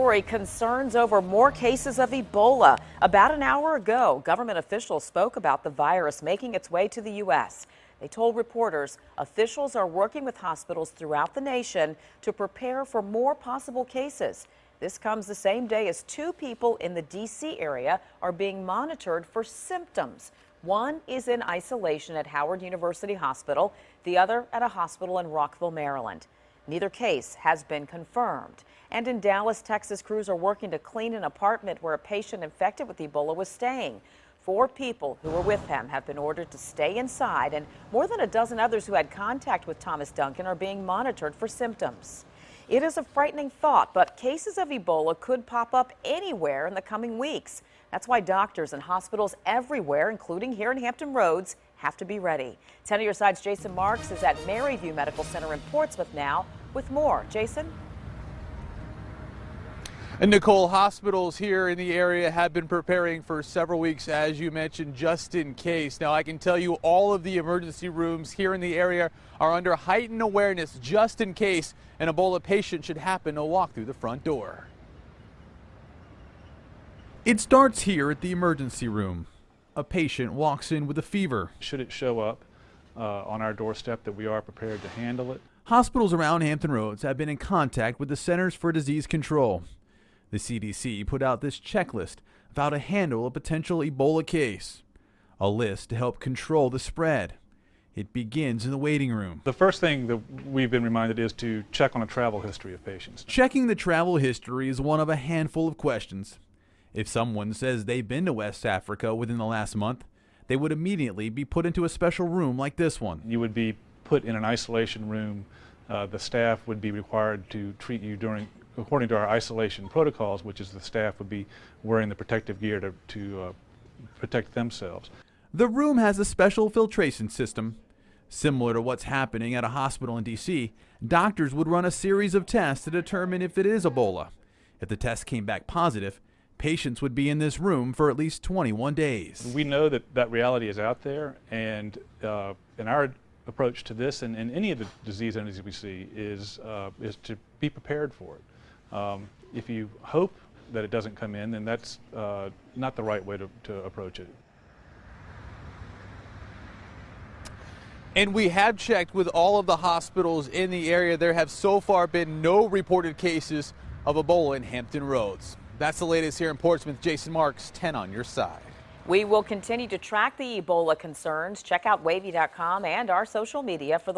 Concerns over more cases of Ebola. About an hour ago, government officials spoke about the virus making its way to the U.S. They told reporters officials are working with hospitals throughout the nation to prepare for more possible cases. This comes the same day as 2 people in the D.C. area are being monitored for symptoms. One is in isolation at Howard University Hospital, the other at a hospital in Rockville, Maryland. Neither case has been confirmed. And in Dallas, Texas, crews are working to clean an apartment where a patient infected with Ebola was staying. 4 people who were with him have been ordered to stay inside, and more than a dozen others who had contact with Thomas Duncan are being monitored for symptoms. It is a frightening thought, but cases of Ebola could pop up anywhere in the coming weeks. That's why doctors and hospitals everywhere, including here in Hampton Roads, have to be ready. 10 on your side's Jason Marks is at Maryview Medical Center in Portsmouth now with more. Jason? And Nicole, hospitals here in the area have been preparing for several weeks, as you mentioned, just in case. Now, I can tell you all of the emergency rooms here in the area are under heightened awareness just in case an Ebola patient should happen to walk through the front door. It starts here at the emergency room. A patient walks in with a fever. Should it show up on our doorstep, that we are prepared to handle it. Hospitals around Hampton Roads have been in contact with the Centers for Disease Control. The CDC put out this checklist of how to handle a potential Ebola case, a list to help control the spread. It begins in the waiting room. The first thing that we've been reminded is to check on a travel history of patients. Checking the travel history is one of a handful of questions. If someone says they've been to West Africa within the last month, they would immediately be put into a special room like this one. You would be put in an isolation room. The staff would be required to treat you according to our isolation protocols, which is the staff would be wearing the protective gear to protect themselves. The room has a special filtration system. Similar to what's happening at a hospital in D.C., doctors would run a series of tests to determine if it is Ebola. If the test came back positive, patients would be in this room for at least 21 days. We know that reality is out there, and in our approach to this and any of the disease entities we see is to be prepared for it. If you hope that it doesn't come in, then that's not the right way to approach it. And we have checked with all of the hospitals in the area. There have so far been no reported cases of Ebola in Hampton Roads. That's the latest here in Portsmouth. Jason Marks, 10 on your side. We will continue to track the Ebola concerns. Check out wavy.com and our social media for the